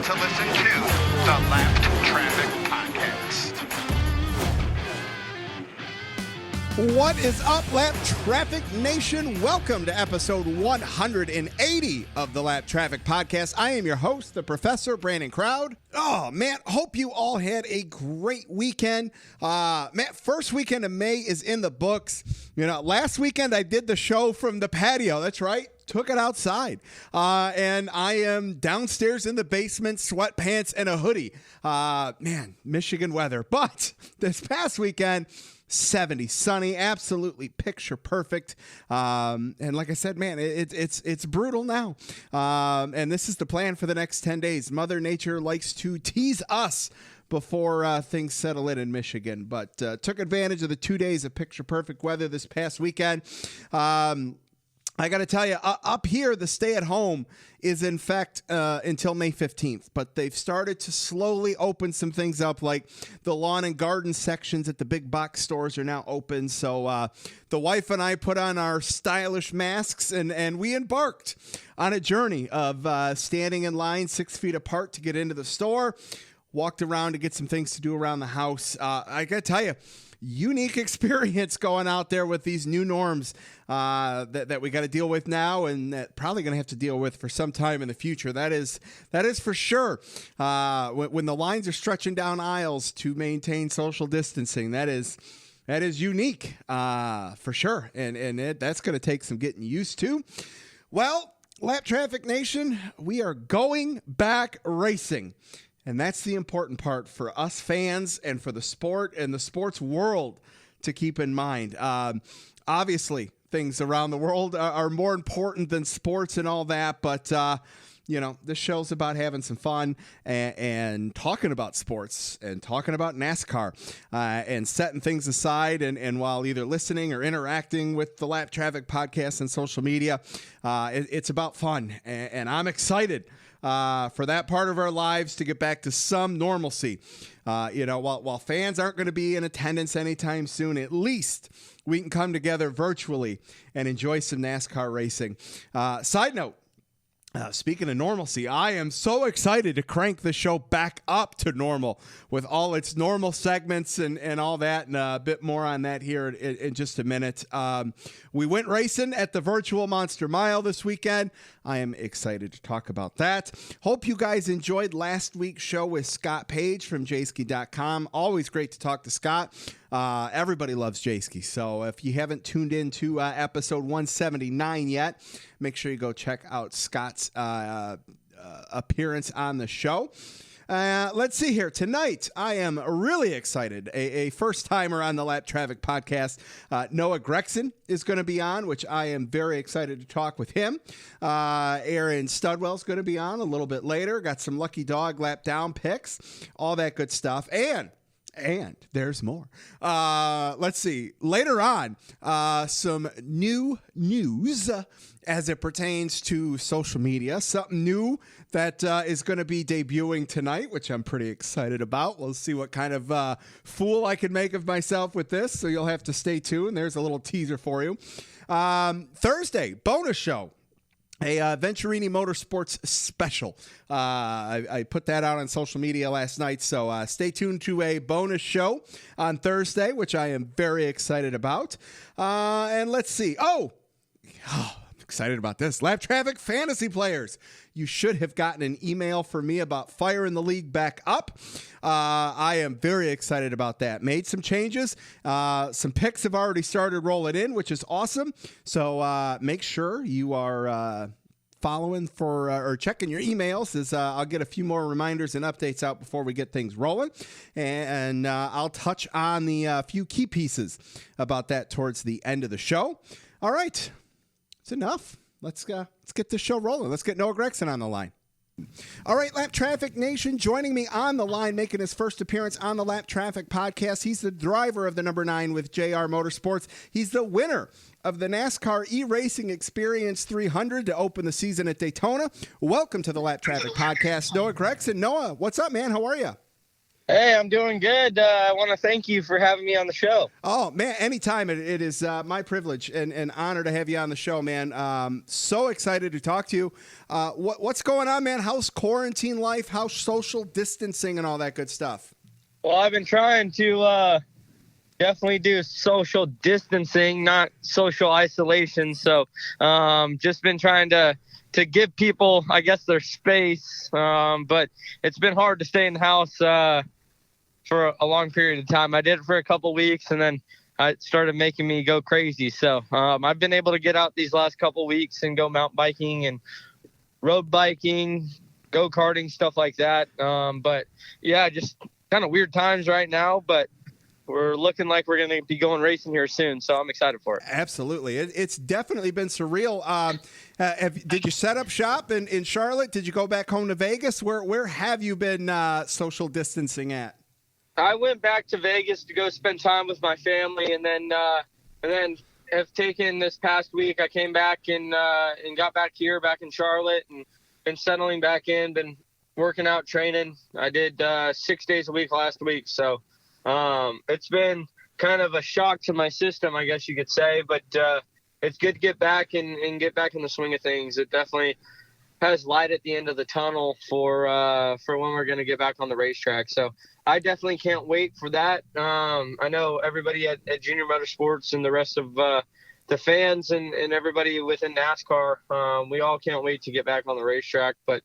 to listen to the Lap Traffic Podcast. What is up, Lap Traffic Nation? Welcome to episode 180 of the Lap Traffic Podcast. I am your host, the Professor Brandon Crowd. Oh, man, hope you all had a great weekend. Man, first weekend of May is in the books. You know, last weekend I did the show from the patio. That's right. Took it outside. And I am downstairs in the basement, sweatpants and a hoodie. Man, Michigan weather. But this past weekend, 70, sunny, absolutely picture perfect. And like I said, man, it's brutal now. And this is the plan for the next 10 days. Mother Nature likes to tease us before things settle in Michigan. But took advantage of the 2 days of picture perfect weather this past weekend. I got to tell you, up here, the stay-at-home is, in fact, until May 15th. But they've started to slowly open some things up, like the lawn and garden sections at the big box stores are now open. So the wife and I put on our stylish masks, and we embarked on a journey of standing in line 6 feet apart to get into the store, walked around to get some things to do around the house. I got to tell you, unique experience going out there with these new norms that we got to deal with now, and that probably going to have to deal with for some time in the future. That is for sure. When the lines are stretching down aisles to maintain social distancing, that is unique for sure, and that's going to take some getting used to. Well, Lap Traffic Nation, we are going back racing. And that's the important part for us fans and for the sport and the sports world to keep in mind. Obviously, things around the world are more important than sports and all that. But, you know, this show's about having some fun and talking about sports and talking about NASCAR and setting things aside. And while either listening or interacting with the Lap Traffic Podcast and social media, it's about fun. And I'm excited for that part of our lives to get back to some normalcy. You know, while fans aren't going to be in attendance anytime soon, at least we can come together virtually and enjoy some NASCAR racing. Side note, speaking of normalcy, I am so excited to crank the show back up to normal with all its normal segments and all that, and a bit more on that here in just a minute. We went racing at the virtual Monster Mile this weekend. I am excited to talk about that. Hope you guys enjoyed last week's show with Scott Page from jayski.com. Always great to talk to Scott. Everybody loves Jayski. So if you haven't tuned into episode 179 yet, make sure you go check out Scott's appearance on the show. Let's see here. Tonight, I am really excited. A first-timer on the Lap Traffic Podcast. Noah Gragson is going to be on, which I am very excited to talk with him. Aaron Studwell's going to be on a little bit later. Got some Lucky Dog Lap Down picks, all that good stuff. And there's more. Let's see. Later on, some new news as it pertains to social media. Something new that is going to be debuting tonight, which I'm pretty excited about. We'll see what kind of fool I can make of myself with this, so you'll have to stay tuned. There's a little teaser for you. Thursday, bonus show. A Venturini Motorsports special. I put that out on social media last night, so stay tuned to a bonus show on Thursday, which I am very excited about. And let's see. I'm excited about this. Lap Traffic Fantasy Players. You should have gotten an email from me about firing the league back up. I am very excited about that. Made some changes. Some picks have already started rolling in, which is awesome. So make sure you are following for or checking your emails, as I'll get a few more reminders and updates out before we get things rolling. And I'll touch on the few key pieces about that towards the end of the show. All right. It's enough. Let's get this show rolling. Let's get Noah Gragson on the line. All right, Lap Traffic Nation, joining me on the line, making his first appearance on the Lap Traffic Podcast. He's the driver of the number 9 with JR Motorsports. He's the winner of the NASCAR E-Racing Experience 300 to open the season at Daytona. Welcome to the Lap Traffic Podcast, Noah Gragson. Noah, what's up, man? How are you? Hey, I'm doing good. I want to thank you for having me on the show. Oh man, anytime. It is my privilege and honor to have you on the show, man. So excited to talk to you. What's going on, man? How's quarantine life? How's social distancing and all that good stuff? Well, I've been trying to definitely do social distancing, not social isolation. So just been trying to give people, I guess, their space. But it's been hard to stay in the house for a long period of time. I did it for a couple weeks, and then it started making me go crazy. So I've been able to get out these last couple weeks and go mountain biking and road biking, go-karting, stuff like that. But yeah, just kind of weird times right now, but we're looking like we're going to be going racing here soon, so I'm excited for it. Absolutely. It's definitely been surreal. Did you set up shop in Charlotte? Did you go back home to Vegas? Where have you been social distancing at? I went back to Vegas to go spend time with my family, and then have taken this past week. I came back and got back here, back in Charlotte, and been settling back in. Been working out, training. I did 6 days a week last week, so it's been kind of a shock to my system, I guess you could say. But it's good to get back and get back in the swing of things. It definitely has light at the end of the tunnel for when we're going to get back on the racetrack. So I definitely can't wait for that. I know everybody at Junior Motorsports and the rest of the fans and everybody within NASCAR, we all can't wait to get back on the racetrack. But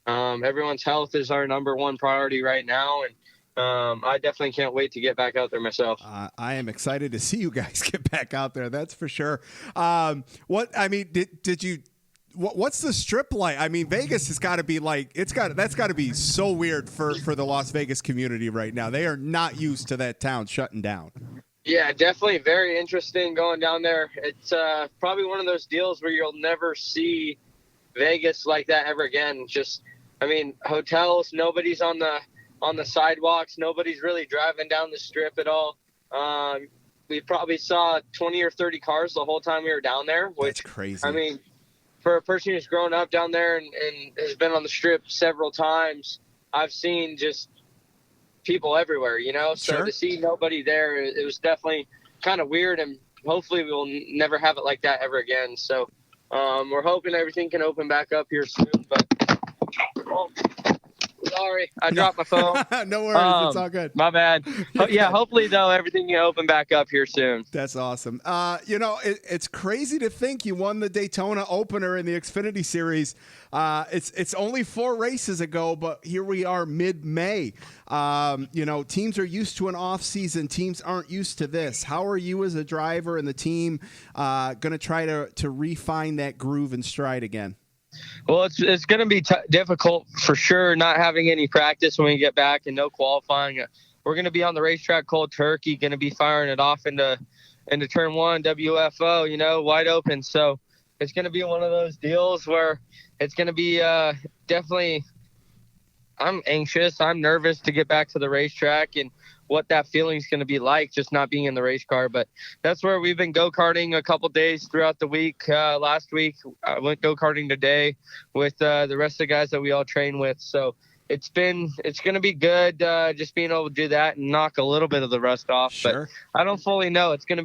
everyone's health is our number one priority right now, and I definitely can't wait to get back out there myself. I am excited to see you guys get back out there. That's for sure. What's the strip like? I mean, Vegas has got to be like, that's got to be so weird for the Las Vegas community right now. They are not used to that town shutting down. Yeah, definitely very interesting going down there. It's probably one of those deals where you'll never see Vegas like that ever again. Just, I mean, hotels, nobody's on the sidewalks, nobody's really driving down the strip at all. We probably saw 20 or 30 cars the whole time we were down there, which, that's crazy. I mean, for a person who's grown up down there and has been on the strip several times, I've seen just people everywhere, you know? So Sure. To see nobody there, it was definitely kind of weird, and hopefully we'll never have it like that ever again. So we're hoping everything can open back up here soon, but sorry, I dropped my phone. No worries, it's all good. My bad. Yeah, hopefully, though, everything can open back up here soon. That's awesome. It's crazy to think you won the Daytona opener in the Xfinity Series. It's only 4 races ago, but here we are mid-May. Teams are used to an off-season. Teams aren't used to this. How are you as a driver and the team going to try to refine that groove and stride again? Well, it's going to be difficult for sure, not having any practice when we get back and no qualifying. We're going to be on the racetrack cold turkey, going to be firing it off into turn 1, WFO, wide open. So it's going to be one of those deals where it's going to be definitely – I'm anxious. I'm nervous to get back to the racetrack and what that feeling is going to be like, just not being in the race car. But that's where we've been go-karting a couple days throughout the week. Last week, I went go-karting today with the rest of the guys that we all train with. So it's going to be good just being able to do that and knock a little bit of the rust off. Sure. But I don't fully know. It's going to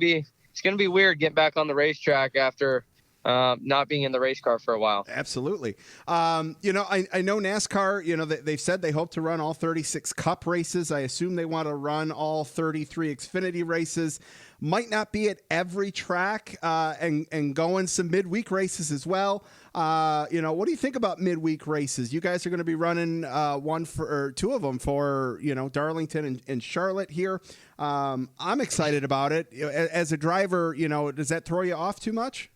be weird getting back on the racetrack after not being in the race car for a while. Absolutely. I know NASCAR, they've said they hope to run all 36 Cup races. I assume they want to run all 33 Xfinity races. Might not be at every track and going some midweek races as well. What do you think about midweek races? You guys are going to be running 2 of them for, Darlington and Charlotte here. I'm excited about it. As a driver, does that throw you off too much?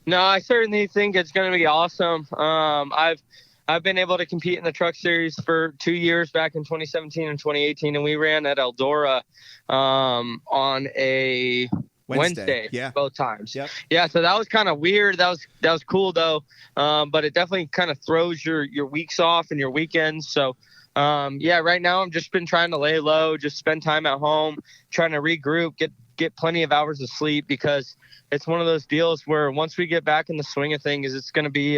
No, I certainly think it's going to be awesome. I've been able to compete in the Truck Series for 2 years, back in 2017 and 2018, and we ran at Eldora on a Wednesday both times. Yep. Yeah, so that was kind of weird. That was cool though, but it definitely kind of throws your weeks off and your weekends. So right now I'm just been trying to lay low, just spend time at home, trying to regroup, get plenty of hours of sleep, because it's one of those deals where once we get back in the swing of things, it's going to be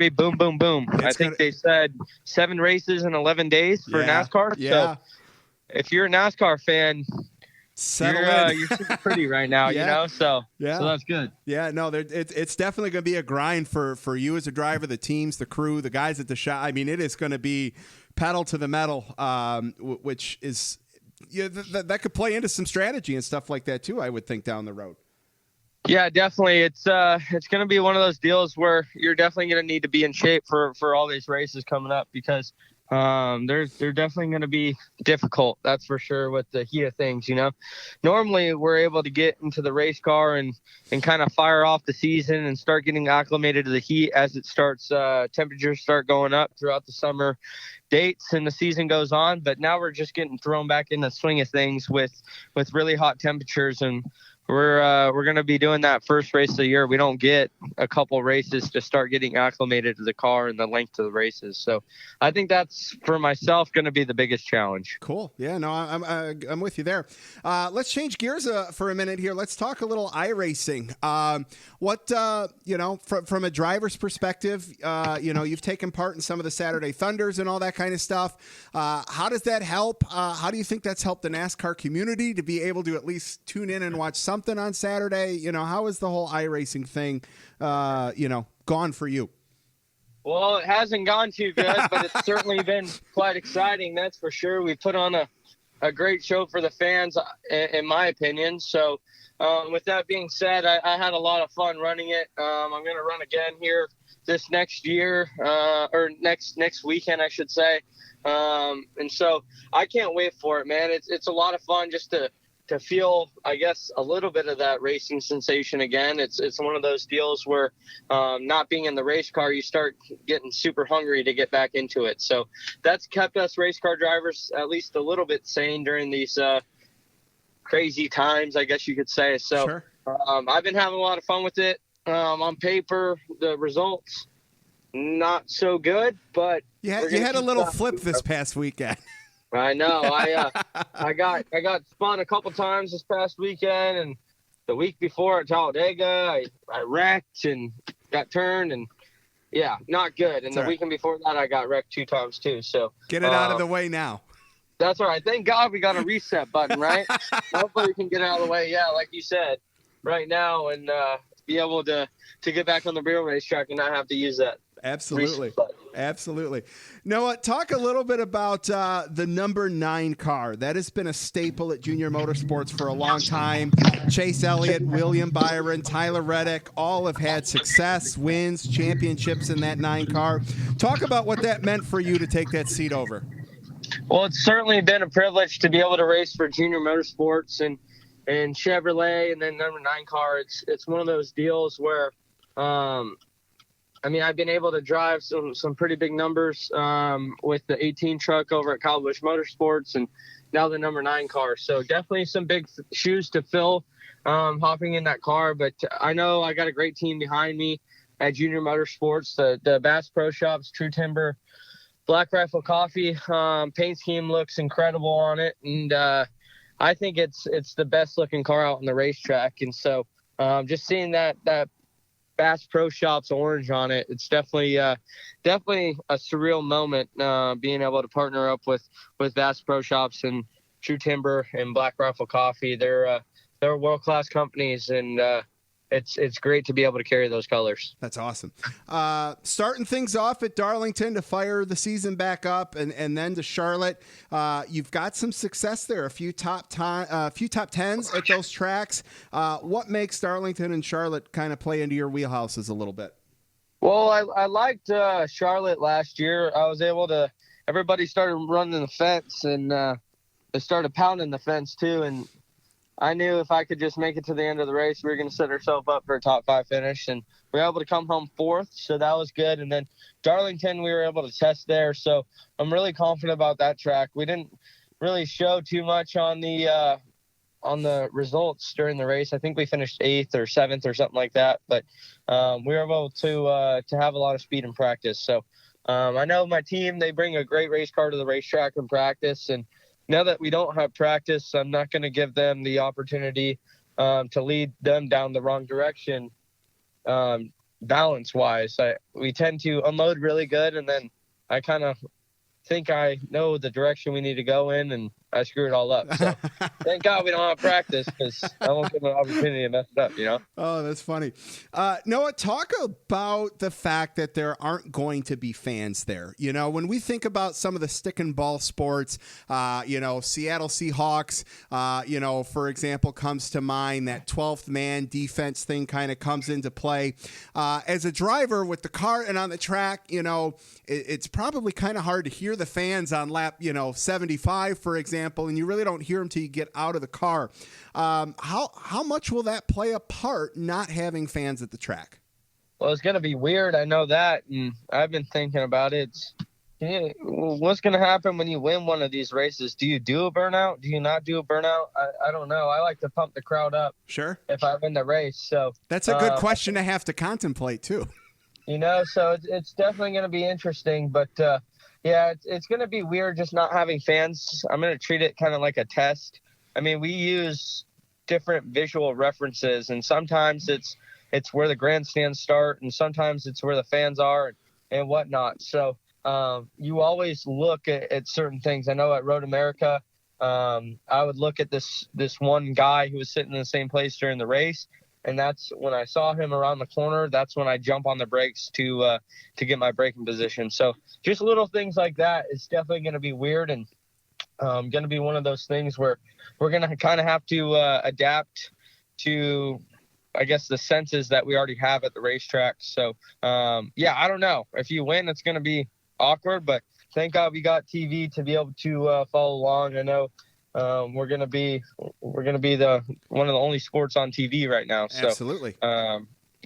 boom, boom, boom. They said 7 races in 11 days for NASCAR. Yeah. So if you're a NASCAR fan, you're super pretty right now, Yeah. So Yeah. so that's good. Yeah, no, it's definitely going to be a grind for you as a driver, the teams, the crew, the guys at the shop. I mean, it is going to be pedal to the metal, which is that could play into some strategy and stuff like that too, I would think, down the road. Yeah, definitely. It's going to be one of those deals where you're definitely going to need to be in shape for all these races coming up, because they're definitely going to be difficult. That's for sure, with the heat of things. Normally we're able to get into the race car and kind of fire off the season and start getting acclimated to the heat as it starts. Temperatures start going up throughout the summer dates and the season goes on. But now we're just getting thrown back in the swing of things with really hot temperatures, and we're going to be doing that first race of the year. We don't get a couple races to start getting acclimated to the car and the length of the races. So I think that's, for myself, going to be the biggest challenge. Cool. Yeah, no, I'm with you there. Let's change gears for a minute here. Let's talk a little iRacing. From a driver's perspective, you've taken part in some of the Saturday Thunders and all that kind of stuff. How does that help? How do you think that's helped the NASCAR community to be able to at least tune in and watch something on Saturday? How is the whole iRacing thing, gone for you? Well, it hasn't gone too good, but it's certainly been quite exciting. That's for sure. We put on a great show for the fans, in my opinion. So with that being said, I had a lot of fun running it. I'm going to run again here this next year, or next weekend, I should say. And so I can't wait for it, man. It's a lot of fun just to feel, I guess, a little bit of that racing sensation again. It's one of those deals where not being in the race car, you start getting super hungry to get back into it. So that's kept us race car drivers at least a little bit sane during these crazy times, I guess you could say. So Sure. I've been having a lot of fun with it. On paper, the results not so good, but you had a little flip this past weekend. I know. I got spun a couple times this past weekend, and the week before at Talladega, I wrecked and got turned, and yeah, not good. And the weekend before that, I got wrecked 2 times too. So get it out of the way now. That's all right. Thank God we got a reset button, right? Hopefully we can get it out of the way. Yeah, like you said, right now, and be able to get back on the real racetrack and not have to use that. Absolutely. Absolutely. Noah, talk a little bit about the number 9 car. That has been a staple at Junior Motorsports for a long time. Chase Elliott, William Byron, Tyler Reddick, all have had success, wins, championships in that 9 car. Talk about what that meant for you to take that seat over. Well, it's certainly been a privilege to be able to race for Junior Motorsports and Chevrolet, and then number 9 car. It's one of those deals where, I've been able to drive some pretty big numbers with the 18 truck over at Kyle Busch Motorsports, and now the number 9 car. So definitely some big shoes to fill hopping in that car. But I know I got a great team behind me at Junior Motorsports. The Bass Pro Shops, True Timber, Black Rifle Coffee. Paint scheme looks incredible on it, and I think it's the best looking car out on the racetrack. And so just seeing that Bass Pro Shops orange on it, it's definitely a surreal moment, being able to partner up with Bass Pro Shops and True Timber and Black Rifle Coffee. They're world-class companies, and it's great to be able to carry those colors. That's awesome. Starting things off at Darlington to fire the season back up, and then to Charlotte. You've got some success there, a few top tens at those tracks. What makes Darlington and Charlotte kind of play into your wheelhouses a little bit? Well, I liked Charlotte last year. I was able to. Everybody started running the fence, and they started pounding the fence too, and I knew if I could just make it to the end of the race, we were going to set ourselves up for a top 5 finish, and we were able to come home 4th, so that was good. And then Darlington, we were able to test there, so I'm really confident about that track. We didn't really show too much on the results during the race. I think we finished 8th or 7th or something like that, but we were able to have a lot of speed in practice. So I know my team, they bring a great race car to the racetrack in practice, and now that we don't have practice, I'm not going to give them the opportunity to lead them down the wrong direction balance-wise. We tend to unload really good, and then I kind of think I know the direction we need to go in, and I screw it all up. So thank God we don't have practice, because I won't get an opportunity to mess it up, you know? Oh, that's funny. Noah, talk about the fact that there aren't going to be fans there. You know, when we think about some of the stick and ball sports, Seattle Seahawks, for example, comes to mind. That 12th man defense thing kind of comes into play. As a driver with the car and on the track, it's probably kind of hard to hear the fans on lap, 75, for example, and you really don't hear them till you get out of the car. How much will that play a part not having fans at the track? Well, it's going to be weird. I know that, and I've been thinking about it. What's going to happen when you win one of these races? Do you do a burnout? Do you not do a burnout? I don't know. I like to pump the crowd up. Sure. If I win the race. So that's a good question to have to contemplate too. So it's definitely going to be interesting, but it's going to be weird just not having fans. I'm going to treat it kind of like a test. I mean, we use different visual references, and sometimes it's where the grandstands start, and sometimes it's where the fans are and whatnot. So you always look at certain things. I know at Road America, I would look at this one guy who was sitting in the same place during the race, and that's when I saw him around the corner. That's when I jump on the brakes to get my braking position. So just little things like that. It's definitely going to be weird, and going to be one of those things where we're going to kind of have to adapt to, I guess, the senses that we already have at the racetrack. So, I don't know. If you win, it's going to be awkward, but thank God we got TV to be able to follow along. I know we're going to be the one of the only sports on TV right now. So, absolutely.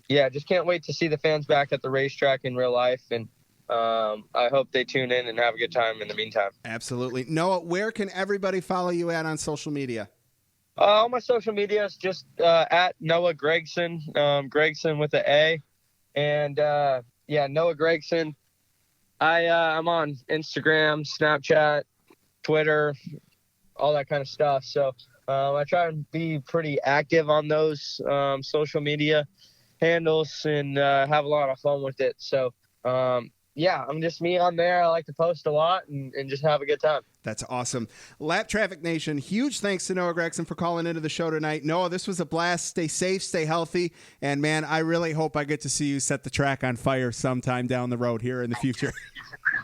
Just can't wait to see the fans back at the racetrack in real life, and I hope they tune in and have a good time in the meantime. Absolutely. Noah, where can everybody follow you at on social media? All my social media is just at Noah Gragson, Gragson with an A. And, Noah Gragson. I'm on Instagram, Snapchat, Twitter, all that kind of stuff. So I try and be pretty active on those social media handles and have a lot of fun with it. So, I'm just me on there. I like to post a lot and just have a good time. That's awesome. Lap Traffic Nation, huge thanks to Noah Gragson for calling into the show tonight. Noah, this was a blast. Stay safe, stay healthy. And, man, I really hope I get to see you set the track on fire sometime down the road here in the future.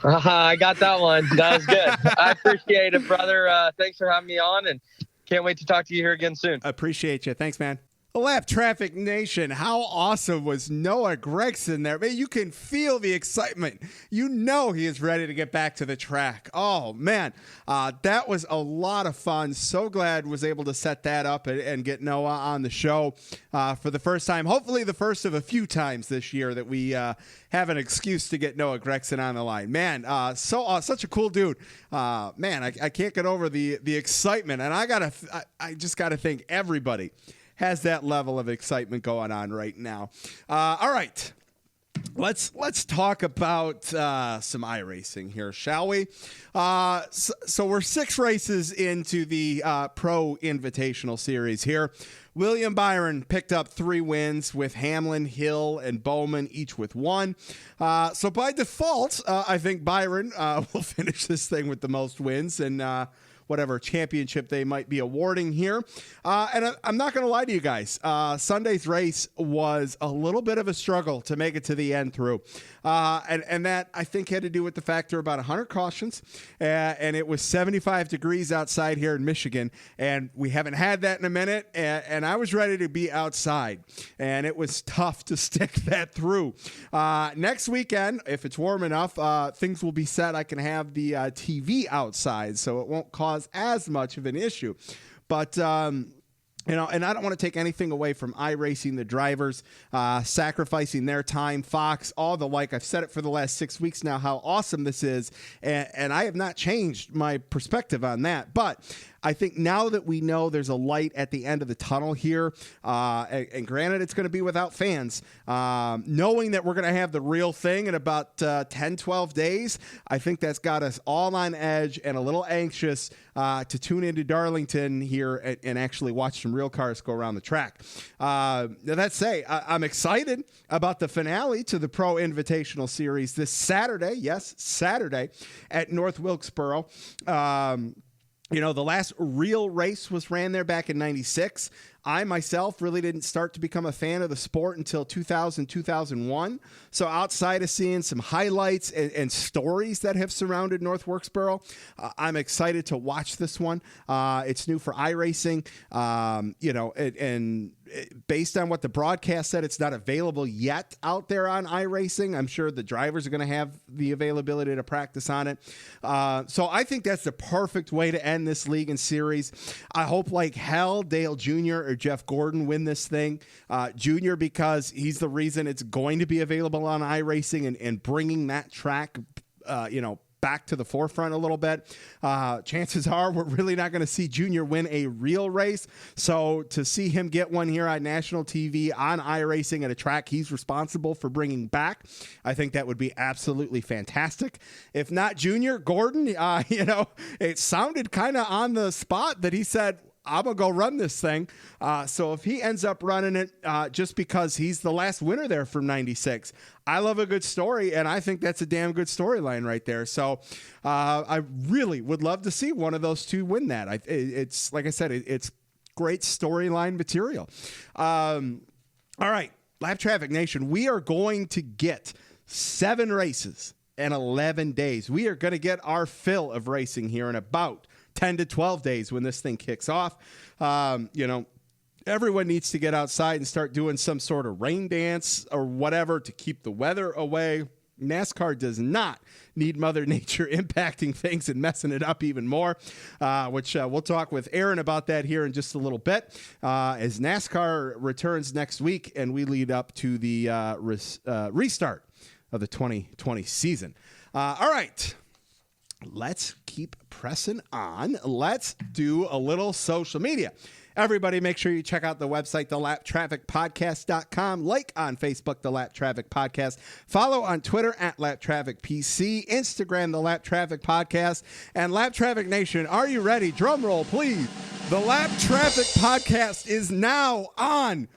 I got that one. That was good. I appreciate it, brother. Thanks for having me on, and can't wait to talk to you here again soon. Appreciate you. Thanks, man. Lap Traffic Nation, how awesome was Noah Gragson there? Man, you can feel the excitement. You know he is ready to get back to the track. Oh, man, that was a lot of fun. So glad was able to set that up and get Noah on the show for the first time. Hopefully the first of a few times this year that we have an excuse to get Noah Gragson on the line. Man, such a cool dude. Man, I can't get over the excitement, and I just got to thank everybody has that level of excitement going on right now. All right, let's talk about some iRacing here, shall we? So we're 6 races into the Pro Invitational Series here. William Byron picked up 3 wins with Hamlin, Hill, and Bowman, each with 1. So by default, I think Byron will finish this thing with the most wins and whatever championship they might be awarding here. And I'm not going to lie to you guys. Sunday's race was a little bit of a struggle to make it to the end through. And that, I think, had to do with the fact there were about 100 cautions, and it was 75 degrees outside here in Michigan, and we haven't had that in a minute, and I was ready to be outside, and it was tough to stick that through. Next weekend, if it's warm enough, things will be set. I can have the TV outside, so it won't cause as much of an issue. But and I don't want to take anything away from iRacing, the drivers, sacrificing their time, Fox, all the like. I've said it for the last 6 weeks now, how awesome this is. And I have not changed my perspective on that. But I think now that we know there's a light at the end of the tunnel here, and granted it's going to be without fans, knowing that we're going to have the real thing in about 10, 12 days, I think that's got us all on edge and a little anxious to tune into Darlington here and actually watch some real cars go around the track. That say, I'm excited about the finale to the Pro Invitational Series this Saturday. Yes, Saturday at North Wilkesboro. The last real race was ran there back in 96. I myself really didn't start to become a fan of the sport until 2000, 2001. So outside of seeing some highlights and stories that have surrounded North Wilkesboro, I'm excited to watch this one. It's new for iRacing, and based on what the broadcast said, it's not available yet out there on iRacing. I'm sure the drivers are going to have the availability to practice on it. So I think that's the perfect way to end this league and series. I hope like hell Dale Jr. or Jeff Gordon win this thing. Jr. because he's the reason it's going to be available on iRacing and bringing that track, back to the forefront a little bit. Chances are we're really not going to see Junior win a real race. So to see him get one here on national TV on iRacing at a track he's responsible for bringing back, I think that would be absolutely fantastic. If not Junior, Gordon, it sounded kind of on the spot that he said, I'm going to go run this thing. So if he ends up running it just because he's the last winner there from 96, I love a good story, and I think that's a damn good storyline right there. So I really would love to see one of those two win that. It's like I said, it's great storyline material. All right, Lap Traffic Nation, we are going to get 7 races in 11 days. We are going to get our fill of racing here in about 10 to 12 days when this thing kicks off. Everyone needs to get outside and start doing some sort of rain dance or whatever to keep the weather away. NASCAR does not need Mother Nature impacting things and messing it up even more, which we'll talk with Aaron about that here in just a little bit as NASCAR returns next week and we lead up to the restart of the 2020 season. All right. Let's keep pressing on. Let's do a little social media. Everybody, make sure you check out the website, thelaptrafficpodcast.com. Like on Facebook, The Lap Traffic Podcast. Follow on Twitter at Lap Traffic PC. Instagram, The Lap Traffic Podcast. And Lap Traffic Nation, are you ready? Drum roll, please. The Lap Traffic Podcast is now on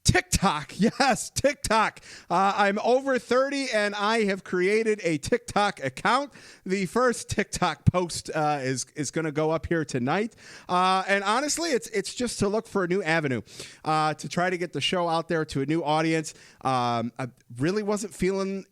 TikTok. Yes, TikTok. I'm over 30 and I have created a TikTok account. The first TikTok post is going to go up here tonight. And honestly, it's just to look for a new avenue to try to get the show out there to a new audience. I really wasn't feeling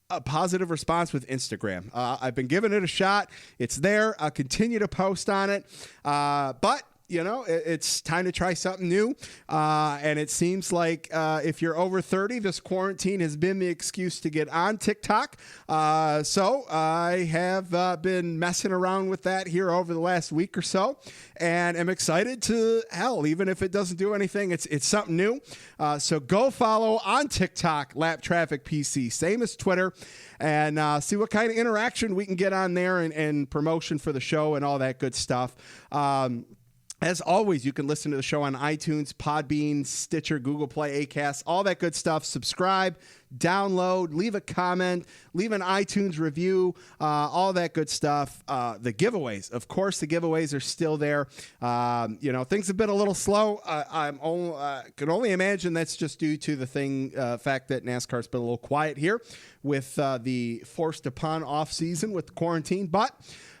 a positive response with Instagram. I've been giving it a shot. It's there. I'll continue to post on it. But it's time to try something new. And it seems like if you're over 30, this quarantine has been the excuse to get on TikTok. So I have been messing around with that here over the last week or so. And I'm excited to, even if it doesn't do anything, it's something new. So go follow on TikTok, Lap Traffic PC, same as Twitter, and see what kind of interaction we can get on there and promotion for the show and all that good stuff. As always, you can listen to the show on iTunes, Podbean, Stitcher, Google Play, Acast, all that good stuff. Subscribe, download, leave a comment, leave an iTunes review, all that good stuff. The giveaways, of course, the giveaways are still there. Things have been a little slow. I can only imagine that's just due to the fact that NASCAR's been a little quiet here with the forced upon off season with the quarantine, but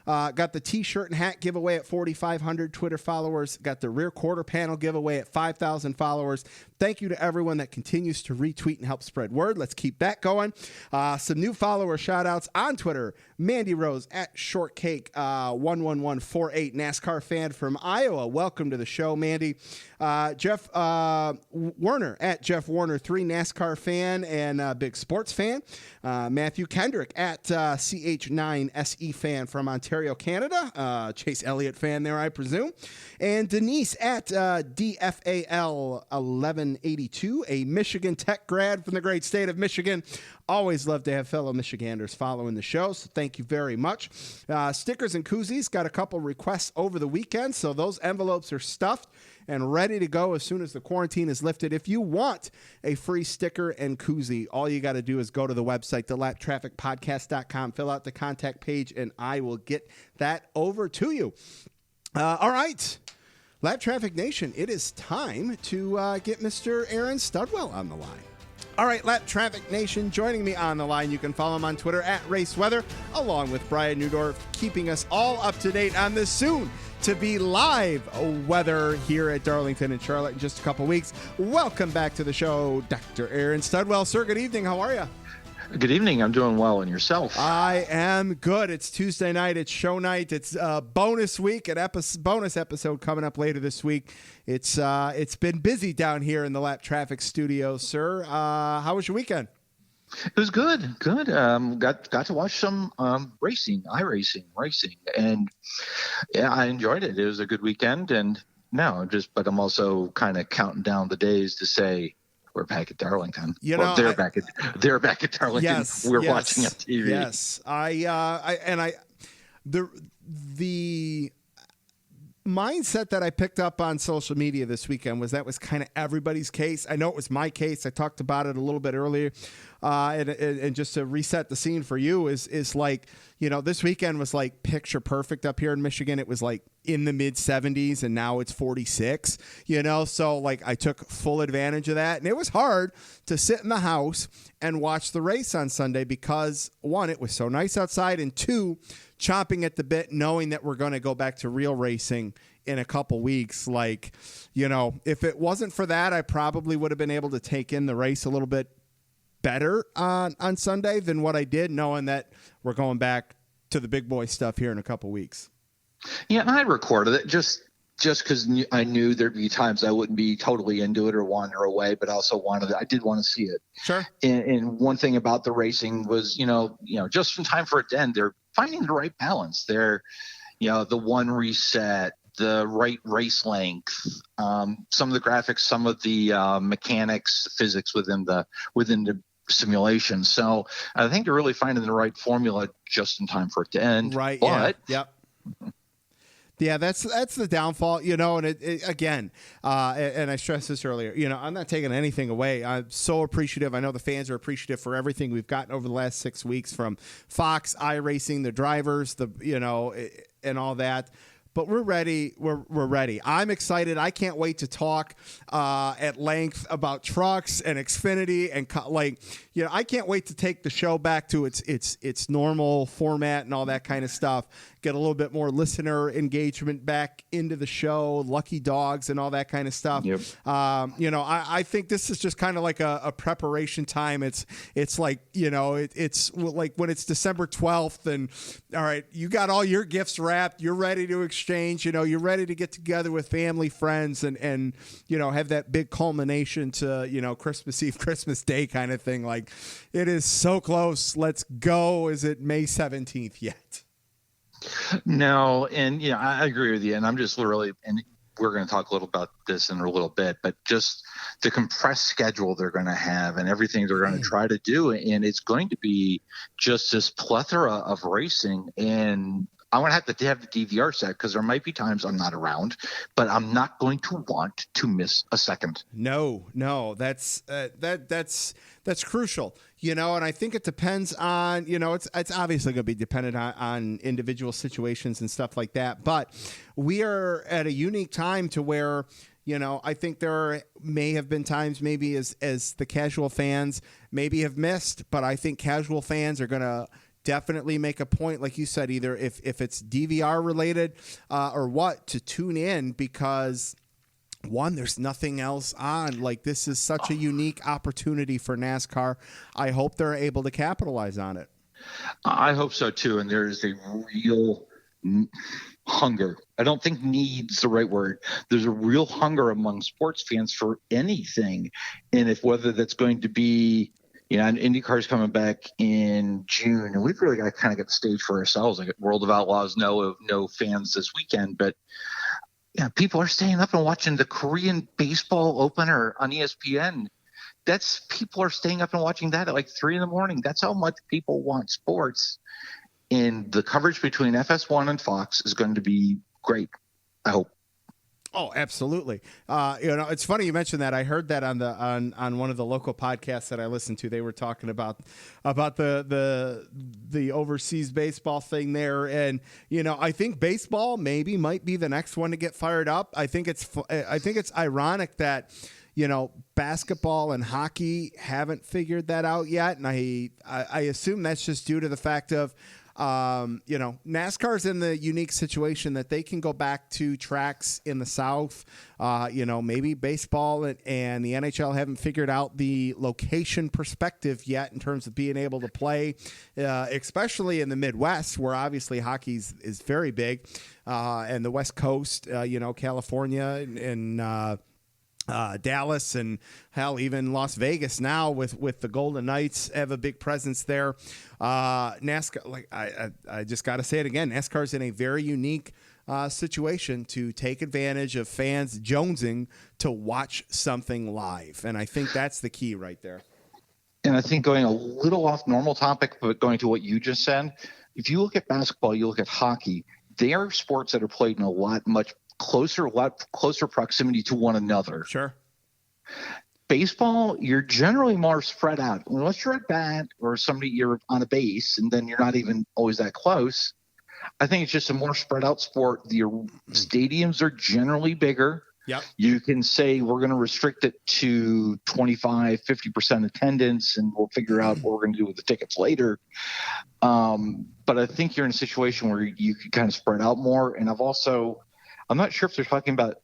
got the T-shirt and hat giveaway at 4,500 Twitter followers. Got the rear quarter panel giveaway at 5,000 followers. Thank you to everyone that continues to retweet and help spread word. Let's keep that going. Some new follower shout-outs on Twitter. Mandy Rose at Shortcake11148, NASCAR fan from Iowa. Welcome to the show, Mandy. Jeff Werner at Jeff Warner3, NASCAR fan and big sports fan. Matthew Kendrick at CH9SE fan from Ontario, Canada. Chase Elliott fan there, I presume. And Denise at DFAL1182, a Michigan Tech grad from the great state of Michigan. Always love to have fellow Michiganders following the show, so thank you very much. Stickers and koozies, got a couple requests over the weekend, so those envelopes are stuffed and ready to go as soon as the quarantine is lifted. If you want a free sticker and koozie, all you got to do is go to the website, thelaptrafficpodcast.com, fill out the contact page, and I will get that over to you. All right, Lap Traffic Nation, it is time to get Mr. Aaron Studwell on the line. All right, Lap Traffic Nation, joining me on the line. You can follow him on Twitter at RaceWeather, along with Brian Newdorf, keeping us all up to date on the soon to be live weather here at Darlington and Charlotte in just a couple weeks. Welcome back to the show, Dr. Aaron Studwell. Sir, good evening. How are you? Good evening. I'm doing well. And yourself? I am good. It's Tuesday night. It's show night. It's a bonus week, bonus episode coming up later this week. It's been busy down here in the Lap Traffic studio, sir. How was your weekend? It was good. Good. Got to watch some racing, and yeah, I enjoyed it. It was a good weekend, and but I'm also kind of counting down the days to say we're back at Darlington. They're back at Darlington. Yes, we're watching on TV. Yes, the mindset that I picked up on social media this weekend was kind of everybody's case. I know it was my case. I talked about it a little bit earlier. And just to reset the scene for you is like, this weekend was like picture perfect up here in Michigan. It was like in the mid 70s and now it's 46, so like I took full advantage of that. And it was hard to sit in the house and watch the race on Sunday because one, it was so nice outside, and two, chomping at the bit, knowing that we're going to go back to real racing in a couple weeks. Like, if it wasn't for that, I probably would have been able to take in the race a little bit better on Sunday than what I did, knowing that we're going back to the big boy stuff here in a couple weeks. Yeah, and I recorded it just because I knew there'd be times I wouldn't be totally into it or wander away, but also I did want to see it. Sure. And one thing about the racing was, just in time for it to end, they're finding the right balance. They're, the one reset, the right race length, some of the graphics, some of the mechanics, physics within the simulation. So I think they're really finding the right formula just in time for it to end. Right. But yep. Yeah, that's the downfall, and again, and I stressed this earlier, I'm not taking anything away. I'm so appreciative. I know the fans are appreciative for everything we've gotten over the last 6 weeks from Fox, iRacing, the drivers, and all that. But we're ready. We're ready. I'm excited. I can't wait to talk at length about trucks and Xfinity and I can't wait to take the show back to its normal format and all that kind of stuff. Get a little bit more listener engagement back into the show, lucky dogs and all that kind of stuff. Yep. I think this is just kind of like a preparation time. It's like, it's like when it's December 12th and all right, you got all your gifts wrapped. You're ready to exchange, you're ready to get together with family, friends and have that big culmination to, Christmas Eve, Christmas Day kind of thing. Like it is so close. Let's go. Is it May 17th yet? No, and I agree with you, and I'm just literally, and we're going to talk a little about this in a little bit, but just the compressed schedule they're going to have and everything they're going to try to do, and it's going to be just this plethora of racing, and I'm going to have the DVR set because there might be times I'm not around, but I'm not going to want to miss a second. No, that's crucial, and I think it depends on, it's obviously going to be dependent on individual situations and stuff like that. But we are at a unique time to where, I think there may have been times maybe as the casual fans maybe have missed, but I think casual fans are going to definitely make a point, like you said, either if it's DVR related or what, to tune in because one, there's nothing else on. Like this is such a unique opportunity for NASCAR. I hope they're able to capitalize on it. I hope so too. And there's a real hunger. I don't think need's the right word. There's a real hunger among sports fans for anything. And whether that's going to be, and IndyCar's coming back in June, and we've really got to kind of get the stage for ourselves. Like World of Outlaws, no fans this weekend, but people are staying up and watching the Korean baseball opener on ESPN. People are staying up and watching that at like 3 a.m. That's how much people want sports, and the coverage between FS1 and Fox is going to be great. I hope. Oh, absolutely. It's funny you mentioned that. I heard that on one of the local podcasts that I listened to. They were talking about the overseas baseball thing there, and I think baseball might be the next one to get fired up. I think it's ironic that basketball and hockey haven't figured that out yet, and I assume that's just due to the fact of NASCAR's in the unique situation that they can go back to tracks in the South. Maybe baseball and the NHL haven't figured out the location perspective yet in terms of being able to play, especially in the Midwest, where obviously hockey is very big, and the West Coast, California and Dallas, and hell, even Las Vegas now with the Golden Knights have a big presence there. NASCAR, like I just got to say it again, NASCAR's in a very unique situation to take advantage of fans jonesing to watch something live, and I think that's the key right there. And I think going a little off normal topic, but going to what you just said, if you look at basketball, you look at hockey, they are sports that are played in a lot closer proximity to one another. Sure. Baseball, you're generally more spread out. Unless you're at bat or you're on a base, and then you're not even always that close. I think it's just a more spread out sport. Your stadiums are generally bigger. Yep. You can say we're going to restrict it to 25, 50% attendance, and we'll figure out what we're going to do with the tickets later. But I think you're in a situation where you can kind of spread out more. And I'm not sure if they're talking about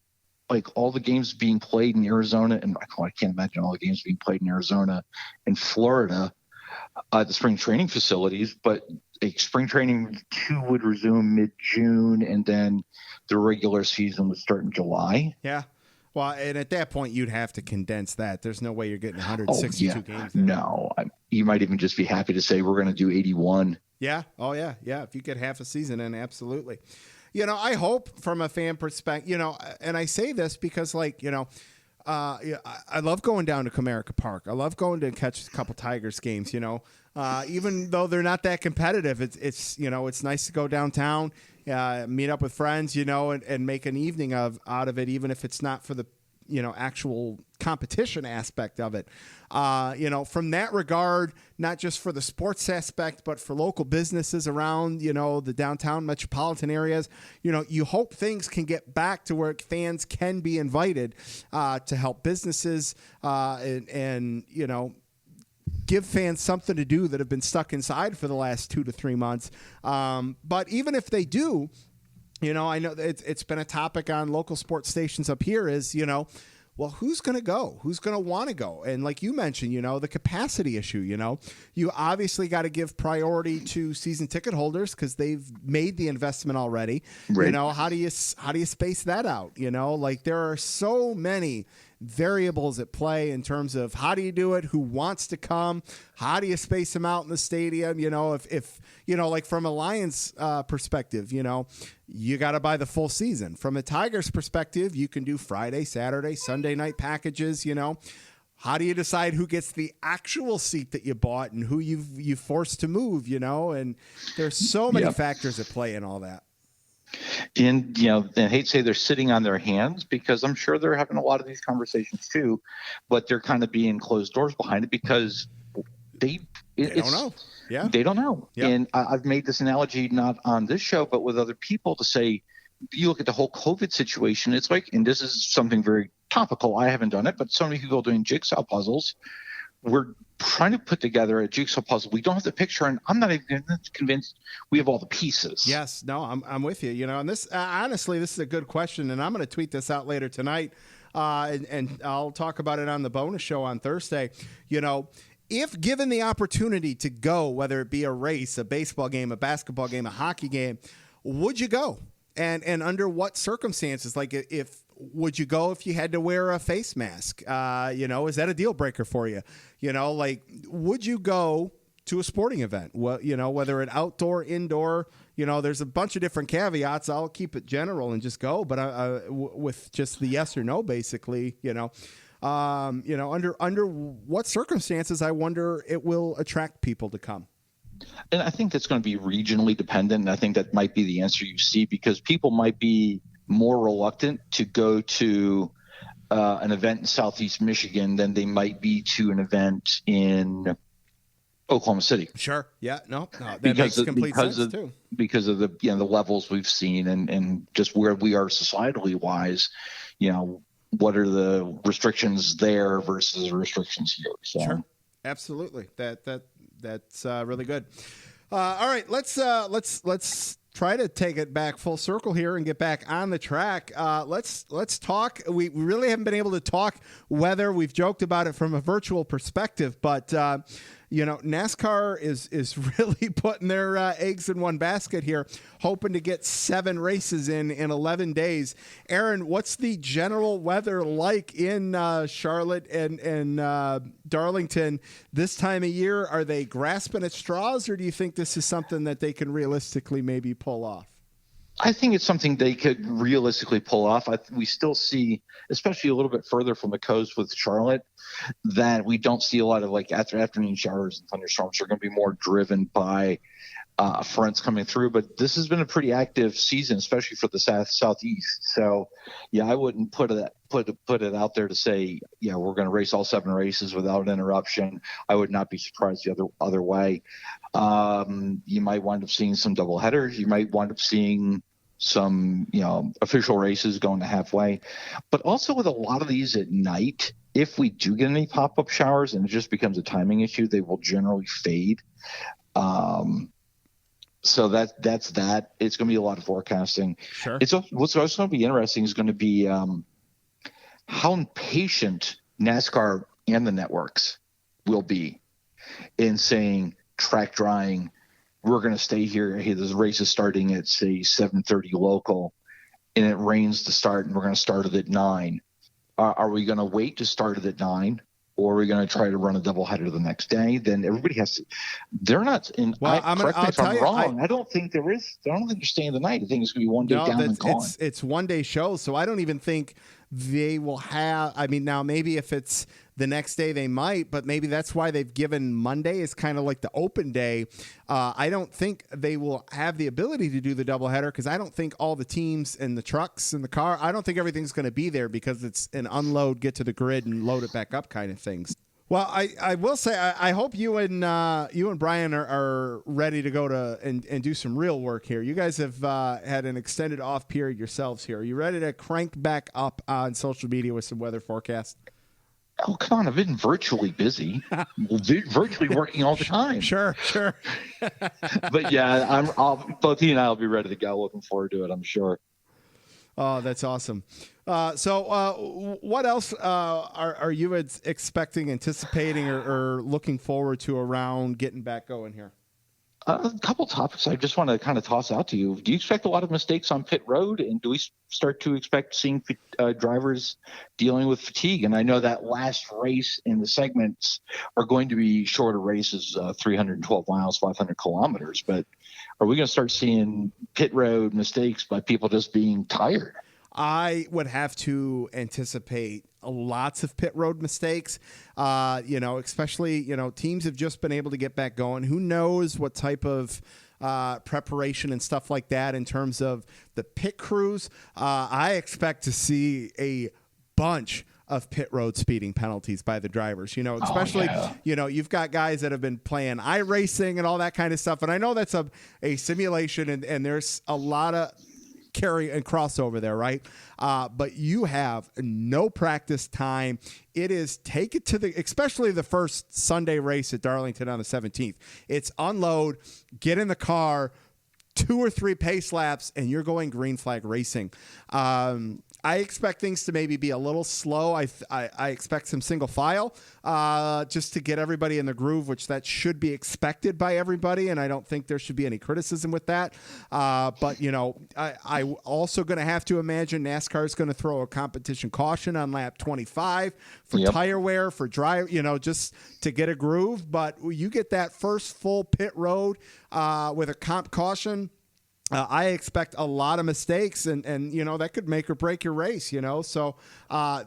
like all the games being played in Arizona, and I can't imagine all the games being played in Arizona and Florida at the spring training facilities, but spring training 2 would resume mid-June, and then the regular season would start in July. Yeah. Well, and at that point, you'd have to condense that. There's no way you're getting 162 games. There. No. You might even just be happy to say we're going to do 81. Yeah. Oh, yeah. Yeah. If you get half a season in, absolutely. I hope from a fan perspective, and I say this because, I love going down to Comerica Park. I love going to catch a couple Tigers games, even though they're not that competitive. It's nice to go downtown, meet up with friends, and make an evening out of it, even if it's not for the, actual competition aspect of it. From that regard, not just for the sports aspect, but for local businesses around, the downtown metropolitan areas, you hope things can get back to where fans can be invited to help businesses and give fans something to do that have been stuck inside for the last 2 to 3 months. But even if they do, I know it's been a topic on local sports stations up here is, well, who's going to go? Who's going to want to go? And like you mentioned, the capacity issue, you obviously got to give priority to season ticket holders because they've made the investment already. Right. How do you space that out? There are so many variables at play in terms of how do you do it, who wants to come, how do you space them out in the stadium, if like from a Lions perspective, you got to buy the full season. From a Tigers perspective, you can do Friday, Saturday, Sunday night packages, how do you decide who gets the actual seat that you bought and who you forced to move, and there's so many factors at play in all that. And, I hate to say they're sitting on their hands because I'm sure they're having a lot of these conversations too, but they're kind of being closed doors behind it because they don't know. Yeah. They don't know. Yep. And I've made this analogy, not on this show, but with other people to say, you look at the whole COVID situation, it's like, and this is something very topical. I haven't done it, but so many people doing jigsaw puzzles. We're trying to put together a jigsaw puzzle. We don't have the picture, and I'm not even convinced we have all the pieces. Yes, no, I'm with you. And this honestly, this is a good question, and I'm going to tweet this out later tonight, and I'll talk about it on the bonus show on Thursday. If given the opportunity to go, whether it be a race, a baseball game, a basketball game, a hockey game, would you go? And under what circumstances? Like would you go if you had to wear a face mask? Is that a deal breaker for you? Would you go to a sporting event? Well, whether it outdoor, indoor, there's a bunch of different caveats. I'll keep it general and just go, but with just the yes or no, basically, under what circumstances, I wonder it will attract people to come. And I think that's going to be regionally dependent. And I think that might be the answer you see because people might be more reluctant to go to an event in Southeast Michigan than they might be to an event in Oklahoma City. Sure. Yeah. No. That makes complete sense too. Because of the the levels we've seen and just where we are societally wise, what are the restrictions there versus restrictions here? So. Sure. Absolutely. That's really good. All right, let's try to take it back full circle here and get back on the track. Let's talk. We really haven't been able to talk weather. We've joked about it from a virtual perspective, but NASCAR is really putting their eggs in one basket here, hoping to get 7 races in 11 days. Aaron, what's the general weather like in Charlotte and Darlington this time of year? Are they grasping at straws, or do you think this is something that they can realistically maybe pull off? I think it's something they could realistically pull off. We still see, especially a little bit further from the coast with Charlotte, that we don't see a lot of like afternoon showers and thunderstorms. Are going to be more driven by fronts coming through. But this has been a pretty active season, especially for the southeast. So, yeah, I wouldn't put it out there to say, we're going to race all 7 races without interruption. I would not be surprised the other way. You might wind up seeing some double headers. You might wind up seeing some, official races going to halfway. But also with a lot of these at night, if we do get any pop-up showers and it just becomes a timing issue, they will generally fade. So that's that. It's going to be a lot of forecasting. Sure. What's also going to be interesting is going to be how impatient NASCAR and the networks will be in saying track drying. We're going to stay here. Hey, this race is starting at say 7:30 local, and it rains to start, and we're going to start it at 9. Are we going to wait to start it at 9? Or are we going to try to run a doubleheader the next day? Then everybody has to. They're not in. Well, correct me if I'm wrong. I don't think there is. I don't think they're staying the night. I think it's going to be one day down and gone. It's one day shows, so I don't even think they will have. I mean, now maybe if it's the next day they might, but maybe that's why they've given Monday is kind of like the open day. I don't think they will have the ability to do the doubleheader because I don't think all the teams and the trucks and the car, I don't think everything's going to be there because it's an unload, get to the grid and load it back up kind of things. Well, I will say I hope you and Brian are ready to go to and do some real work here. You guys have had an extended off period yourselves here. Are you ready to crank back up on social media with some weather forecast? Oh, come on. I've been virtually busy. Virtually working all the time. Sure. But yeah, both he and I will be ready to go. Looking forward to it, I'm sure. Oh, that's awesome. So what else are you expecting, anticipating, or looking forward to around getting back going here? A couple topics I just want to kind of toss out to you. Do you expect a lot of mistakes on pit road, and do we start to expect seeing drivers dealing with fatigue? And I know that last race in the segments are going to be shorter races, 312 miles, 500 kilometers. But are we going to start seeing pit road mistakes by people just being tired? I would have to anticipate lots of pit road mistakes, especially, teams have just been able to get back going. Who knows what type of preparation and stuff like that in terms of the pit crews. I expect to see a bunch of pit road speeding penalties by the drivers, especially, you've got guys that have been playing iRacing and all that kind of stuff. And I know that's a simulation and there's a lot of carry and crossover there, right? But you have no practice time. It is take it to especially the first Sunday race at Darlington on the 17th. It's unload, get in the car, 2 or 3 pace laps, and you're going green flag racing. I expect things to maybe be a little slow. I expect some single file just to get everybody in the groove, which that should be expected by everybody, and I don't think there should be any criticism with that. But, I also going to have to imagine NASCAR is going to throw a competition caution on lap 25 for tire wear, for dry, just to get a groove. But you get that first full pit road with a comp caution. I expect a lot of mistakes, and that could make or break your race. So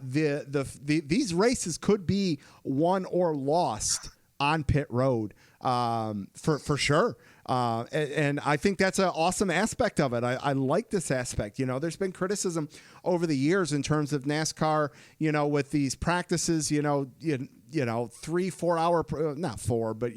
these races could be won or lost on pit road for sure. And I think that's an awesome aspect of it. I like this aspect. There's been criticism over the years in terms of NASCAR, with these practices, 3-4 hour, not 4, but,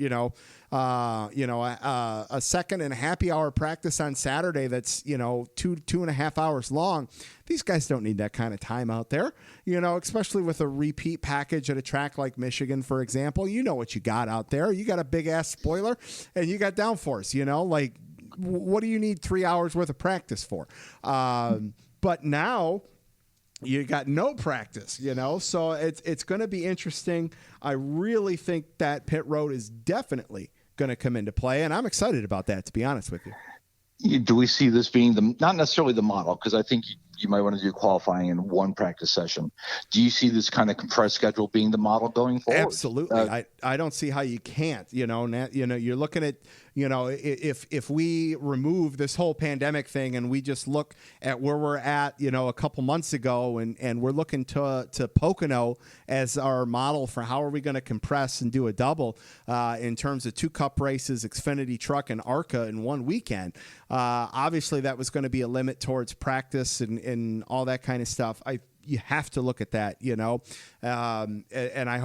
a second and a happy hour practice on Saturday that's, 2.5 hours long. These guys don't need that kind of time out there, especially with a repeat package at a track like Michigan, for example. You know what you got out there. You got a big-ass spoiler, and you got downforce, what do you need 3 hours worth of practice for? But now you got no practice, so it's going to be interesting. I really think that pit road is definitely going to come into play, and I'm excited about that, to be honest with you. Do we see this being not necessarily the model? Because I think you might want to do qualifying in one practice session. Do you see this kind of compressed schedule being the model going forward? Absolutely. I don't see how you can't. You're looking at, if we remove this whole pandemic thing and we just look at where we're at, a couple months ago, and we're looking to Pocono as our model for how are we going to compress and do a double in terms of 2 cup races, Xfinity Truck and ARCA in one weekend. Obviously, that was going to be a limit towards practice and all that kind of stuff. You have to look at that, and I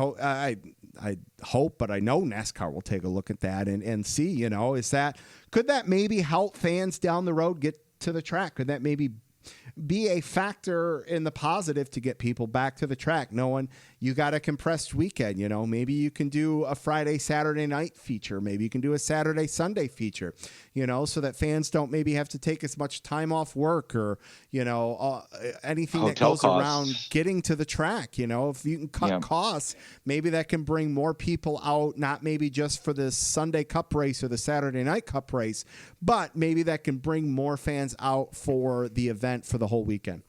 hope, but I know NASCAR will take a look at that and see, could that maybe help fans down the road get to the track? Could that maybe be a factor in the positive to get people back to the track, knowing you got a compressed weekend? Maybe you can do a Friday, Saturday night feature. Maybe you can do a Saturday, Sunday feature, so that fans don't maybe have to take as much time off work or, anything Hotel that goes costs around getting to the track. If you can cut costs, maybe that can bring more people out, not maybe just for the Sunday Cup race or the Saturday night Cup race, but maybe that can bring more fans out for the event for the whole weekend.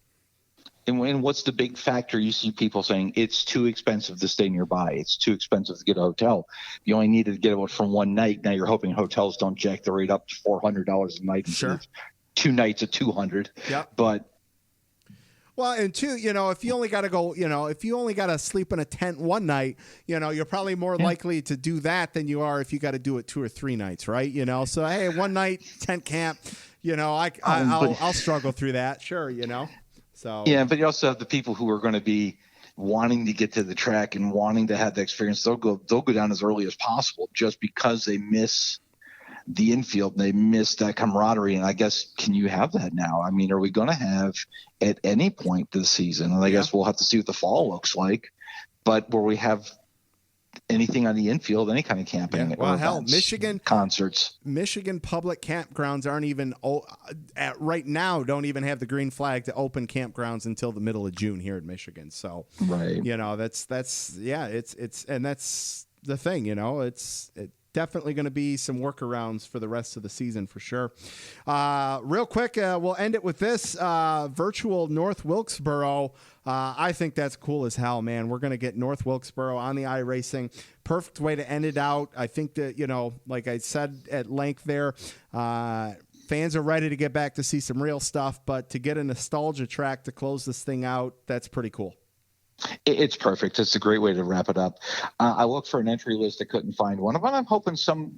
And what's the big factor? You see people saying it's too expensive to stay nearby. It's too expensive to get a hotel. You only needed to get it from one night. Now you're hoping hotels don't jack the rate up to $400 a night. Sure. 2 nights at $200. Yep. But well, and two, if you only got to go, if you only got to sleep in a tent one night, you're probably more likely to do that than you are if you got to do it 2 or 3 nights, right? So hey, one night tent camp, I'll struggle through that, sure, So yeah, but you also have the people who are going to be wanting to get to the track and wanting to have the experience. They'll go down as early as possible just because they miss the infield. They miss that camaraderie. And I guess, can you have that now? I mean, are we going to have at any point this season? And I guess we'll have to see what the fall looks like. But where we have anything on the infield, any kind of camping, well, hell, events, Michigan concerts, Michigan public campgrounds aren't even right now. Don't even have the green flag to open campgrounds until the middle of June here in Michigan. So, right, that's and that's the thing. It's definitely going to be some workarounds for the rest of the season for sure. Real quick, we'll end it with this virtual North Wilkesboro. I think that's cool as hell, man. We're going to get North Wilkesboro on the iRacing. Perfect way to end it out. I think that, like I said at length there, fans are ready to get back to see some real stuff, but to get a nostalgia track to close this thing out, that's pretty cool. It's perfect. It's a great way to wrap it up. I looked for an entry list. I couldn't find one. But I'm hoping some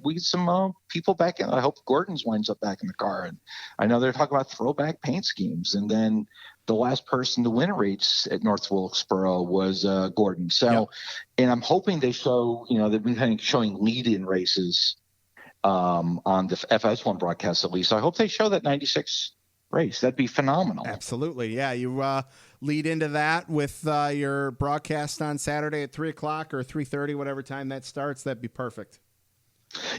people back in. I hope Gordon's winds up back in the car. And I know they're talking about throwback paint schemes. And then the last person to win a race at North Wilkesboro was Gordon. So, and I'm hoping they show, they've been kind of showing lead-in races on the FS1 broadcast at least. So I hope they show that 96 race. That'd be phenomenal. Absolutely. Yeah. You lead into that with your broadcast on Saturday at 3:00 or 3:30, whatever time that starts. That'd be perfect.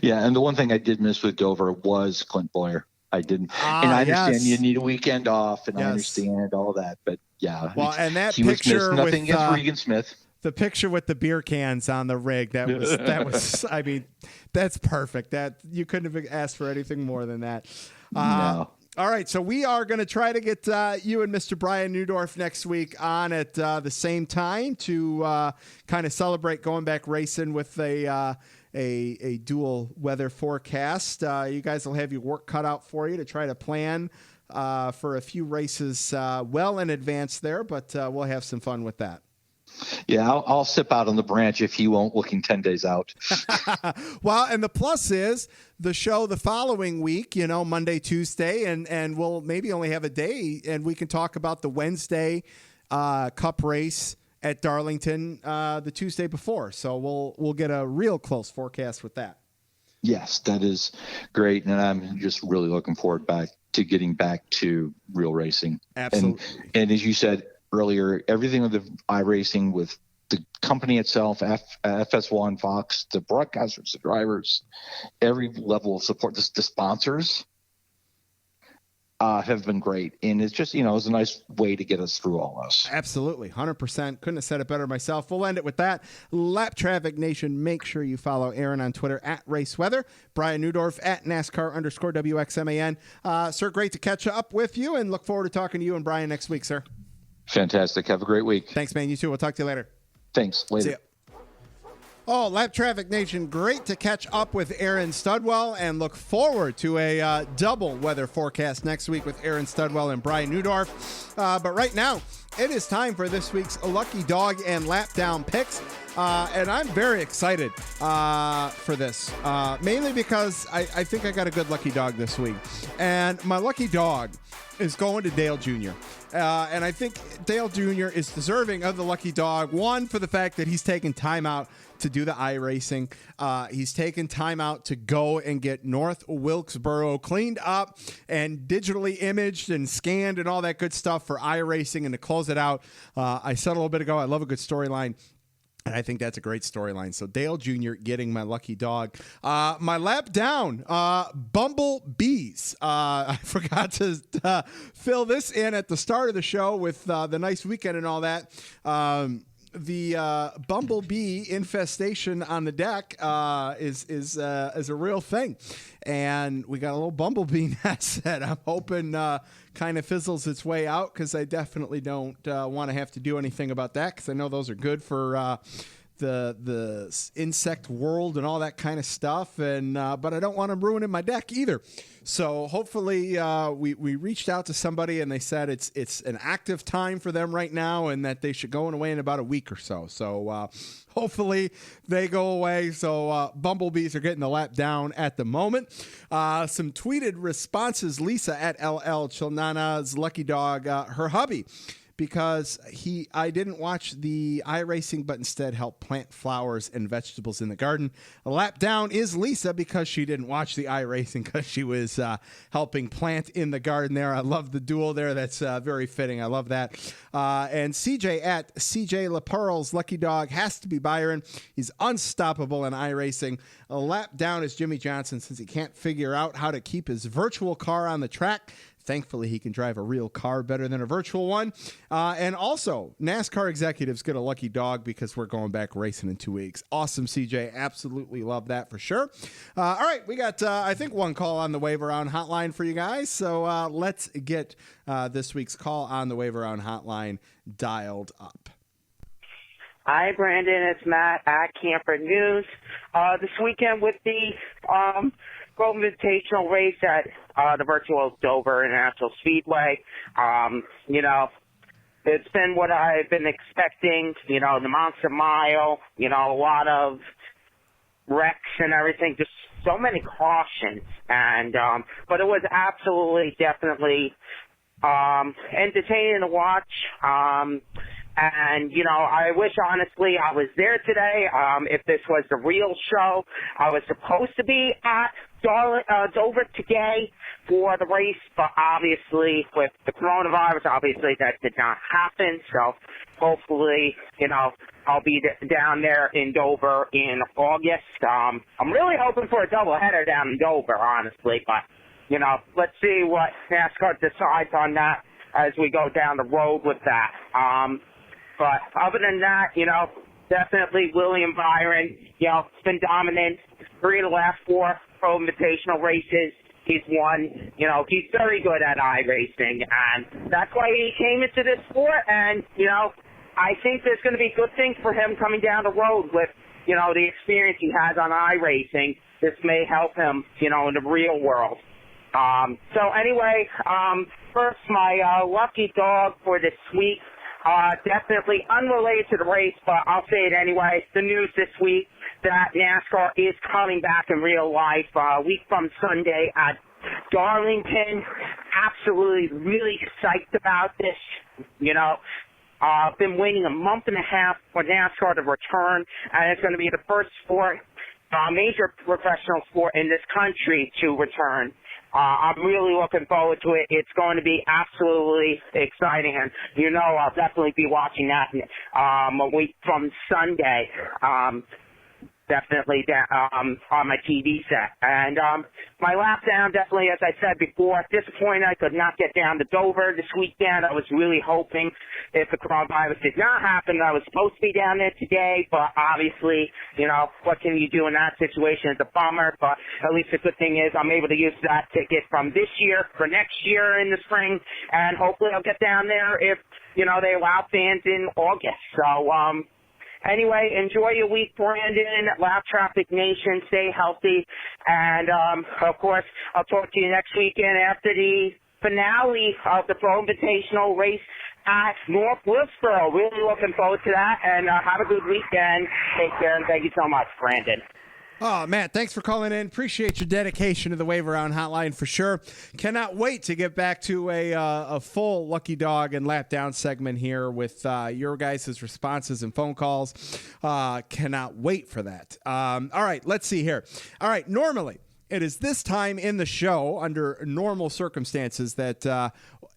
Yeah. And the one thing I did miss with Dover was Clint Boyer. I didn't. And I understand you need a weekend off, and I understand all that. But yeah. Well, and that he picture was nothing with against Regan Smith. The picture with the beer cans on the rig, that was I mean, that's perfect. That you couldn't have asked for anything more than that. No. All right, so we are going to try to get you and Mr. Brian Newdorf next week on at the same time to kind of celebrate going back racing with a dual weather forecast. You guys will have your work cut out for you to try to plan for a few races well in advance there, but we'll have some fun with that. Yeah, I'll sip out on the branch if you won't, looking 10 days out. Well, and the plus is the show the following week, Monday, Tuesday, and we'll maybe only have a day, and we can talk about the Wednesday Cup race at Darlington the Tuesday before. So we'll get a real close forecast with that. Yes, that is great, and I'm just really looking forward to getting back to real racing. Absolutely. And as you said earlier, everything with the iRacing, with the company itself, FS1, Fox, the broadcasters, the drivers, every level of support, the sponsors have been great. And it's just, it's a nice way to get us through all this. Absolutely. 100%. Couldn't have said it better myself. We'll end it with that. Lap Traffic Nation, make sure you follow Aaron on Twitter at RaceWeather, Brian Newdorf at NASCAR_WXMAN. Sir, great to catch up with you and look forward to talking to you and Brian next week, sir. Fantastic. Have a great week. Thanks, man. You too. We'll talk to you later. Thanks. Later. See ya. Oh, Lap Traffic Nation, great to catch up with Aaron Studwell and look forward to a double weather forecast next week with Aaron Studwell and Brian Newdorf. But right now, it is time for this week's Lucky Dog and Lap Down picks. And I'm very excited for this, mainly because I think I got a good lucky dog this week. And my lucky dog is going to Dale Jr. And I think Dale Jr. is deserving of the lucky dog. One, for the fact that he's taken time out to do the iRacing. He's taken time out to go and get North Wilkesboro cleaned up and digitally imaged and scanned and all that good stuff for iRacing. And to close it out, I said a little bit ago, I love a good storyline. And I think that's a great storyline. So Dale Jr. getting my lucky dog. My lap down, Bumblebees. I forgot to fill this in at the start of the show with the nice weekend and all that. The bumblebee infestation on the deck is a real thing, and we got a little bumblebee nest that I'm hoping kind of fizzles its way out, because I definitely don't want to have to do anything about that, because I know those are good for the insect world and all that kind of stuff, and but I don't want them ruining my deck either. So hopefully we reached out to somebody and they said it's an active time for them right now and that they should go away in about a week or so. So hopefully they go away. So bumblebees are getting the lap down at the moment. Some tweeted responses. Lisa at LL Chilnana's lucky dog, her hubby, because I didn't watch the iRacing, but instead helped plant flowers and vegetables in the garden. A lap down is Lisa, because she didn't watch the iRacing, because she was helping plant in the garden there. I love the duel there. That's very fitting. I love that. And CJ at CJ LaPearl's lucky dog has to be Byron. He's unstoppable in iRacing. A lap down is Jimmy Johnson, since he can't figure out how to keep his virtual car on the track. Thankfully, he can drive a real car better than a virtual one. And also, NASCAR executives get a lucky dog, because we're going back racing in 2 weeks. Awesome, CJ. Absolutely love that for sure. All right, we got, I think, one call on the Wave Around hotline for you guys. So let's get this week's call on the Wave Around hotline dialed up. Hi, Brandon. It's Matt at Camper News. This weekend with the Grove Invitational race at the virtual Dover International Speedway. It's been what I've been expecting, the Monster Mile, a lot of wrecks and everything, just so many cautions. And but it was absolutely, definitely entertaining to watch. And, I wish, honestly, I was there today. If this was the real show, I was supposed to be at Dover today for the race, but obviously with the coronavirus, obviously that did not happen. So hopefully, I'll be down there in Dover in August. I'm really hoping for a doubleheader down in Dover, honestly, but, let's see what NASCAR decides on that as we go down the road with that. But other than that, definitely William Byron, it's been dominant. 3 of the last 4 Pro Invitational races he's won. He's very good at iRacing, and that's why he came into this sport. And, I think there's going to be good things for him coming down the road with, the experience he has on iRacing. This may help him, in the real world. So anyway, first, my lucky dog for this week. Definitely unrelated to the race, but I'll say it anyway. The news this week that NASCAR is coming back in real life a week from Sunday at Darlington. Absolutely really psyched about this. I've been waiting a month and a half for NASCAR to return, and it's going to be the first sport major professional sport in this country to return. I'm really looking forward to it. It's going to be absolutely exciting, and I'll definitely be watching that a week from Sunday. Definitely on my TV set. And my lap down, definitely, as I said before, disappointed I could not get down to Dover this weekend. I was really hoping if the coronavirus did not happen, I was supposed to be down there today, but obviously, what can you do in that situation? It's a bummer, but at least the good thing is I'm able to use that ticket from this year for next year in the spring, and hopefully I'll get down there if, they allow fans in August. So, anyway, enjoy your week, Brandon. Lap Traffic Nation, stay healthy. And, of course, I'll talk to you next weekend after the finale of the Pro Invitational race at North Wilkesboro. Really looking forward to that. And have a good weekend. Take care, and thank you so much, Brandon. Oh, Matt, thanks for calling in. Appreciate your dedication to the Wave Around Hotline for sure. Cannot wait to get back to a full Lucky Dog and Lap Down segment here with your guys' responses and phone calls. Cannot wait for that. All right, let's see here. All right, normally it is this time in the show, under normal circumstances, that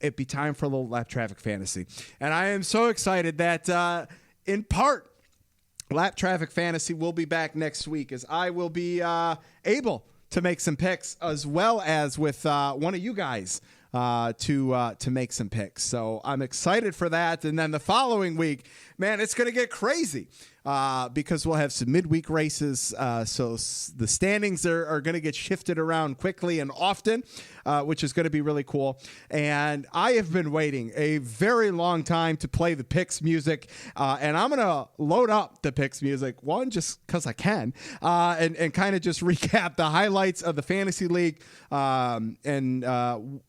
it'd be time for a little Lap Traffic Fantasy. And I am so excited that, in part, Lap Traffic Fantasy will be back next week, as I will be able to make some picks, as well as with one of you guys to make some picks. So I'm excited for that. And then the following week, man, it's going to get crazy because we'll have some midweek races. So the standings are going to get shifted around quickly and often, which is going to be really cool. And I have been waiting a very long time to play the picks music. And I'm going to load up the picks music, one, just because I can, and kind of just recap the highlights of the Fantasy League and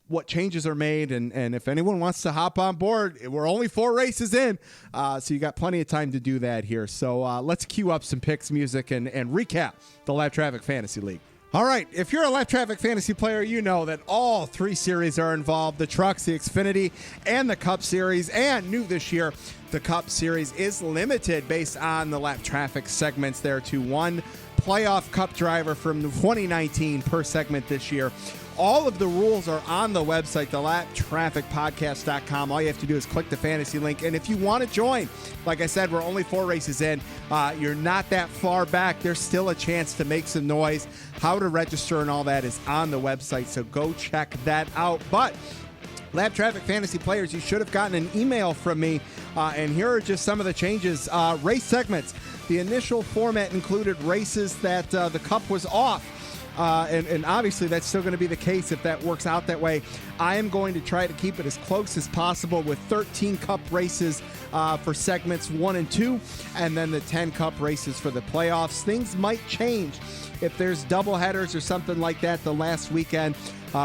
what changes are made. And if anyone wants to hop on board, we're only 4 races in. So you got plenty of time to do that here. So let's cue up some picks music and recap the Lap Traffic Fantasy League. All right, if you're a Lap Traffic Fantasy player, you know that all 3 series are involved: the Trucks, the Xfinity, and the Cup Series. And new this year, the Cup Series is limited based on the Lap Traffic segments there to 1 playoff Cup driver from 2019 per segment this year. All of the rules are on the website, thelaptrafficpodcast.com. All you have to do is click the fantasy link. And if you want to join, like I said, we're only 4 races in. You're not that far back. There's still a chance to make some noise. How to register and all that is on the website, so go check that out. But Lap Traffic Fantasy players, you should have gotten an email from me. And here are just some of the changes. Race segments. The initial format included races that the Cup was off. And obviously that's still going to be the case if that works out that way. I am going to try to keep it as close as possible with 13 Cup races for segments 1 and 2, and then the 10 Cup races for the playoffs. Things might change if there's double headers or something like that the last weekend,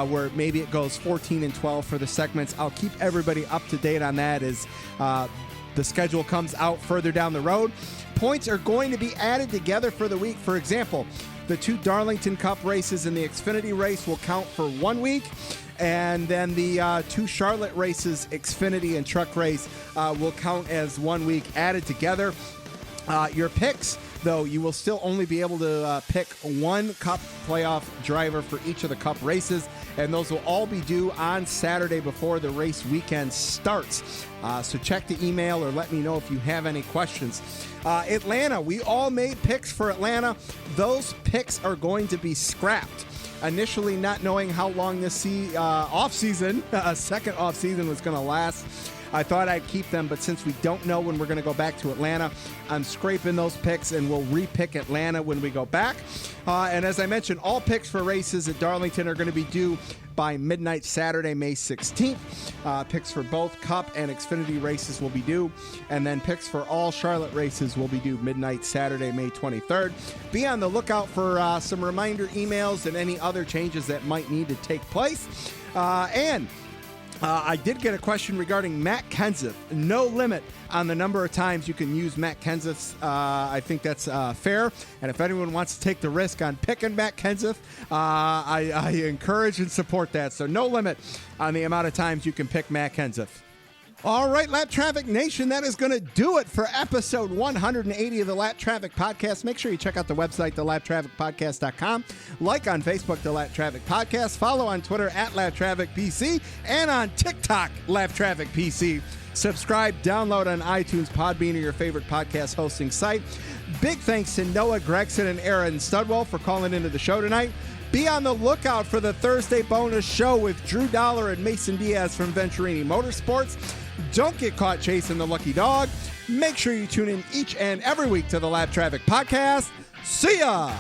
where maybe it goes 14 and 12 for the segments. I'll keep everybody up to date on that as the schedule comes out further down the road. Points are going to be added together for the week. For example, the 2 Darlington Cup races and the Xfinity race will count for 1 week. And then the 2 Charlotte races, Xfinity and Truck race, will count as 1 week added together. Your picks, though, you will still only be able to pick 1 Cup playoff driver for each of the Cup races, and those will all be due on Saturday before the race weekend starts. So check the email or let me know if you have any questions. Atlanta, we all made picks for Atlanta. Those picks are going to be scrapped. Initially not knowing how long this second off-season was going to last, I thought I'd keep them, but since we don't know when we're going to go back to Atlanta, I'm scraping those picks, and we'll re-pick Atlanta when we go back. And as I mentioned, all picks for races at Darlington are going to be due by midnight Saturday, May 16th. Picks for both Cup and Xfinity races will be due, and then picks for all Charlotte races will be due midnight Saturday, May 23rd. Be on the lookout for some reminder emails and any other changes that might need to take place. I did get a question regarding Matt Kenseth. No limit on the number of times you can use Matt Kenseth. I think that's fair. And if anyone wants to take the risk on picking Matt Kenseth, I encourage and support that. So no limit on the amount of times you can pick Matt Kenseth. All right, Lap Traffic Nation, that is going to do it for episode 180 of the Lap Traffic Podcast. Make sure you check out the website, thelaptrafficpodcast.com. Like on Facebook, The Lap Traffic Podcast. Follow on Twitter at Lap Traffic PC and on TikTok, Lap Traffic PC. Subscribe, download on iTunes, Podbean, or your favorite podcast hosting site. Big thanks to Noah Gragson and Aaron Studwell for calling into the show tonight. Be on the lookout for the Thursday bonus show with Drew Dollar and Mason Diaz from Venturini Motorsports. Don't get caught chasing the lucky dog. Make sure you tune in each and every week to the Lap Traffic Podcast. See ya!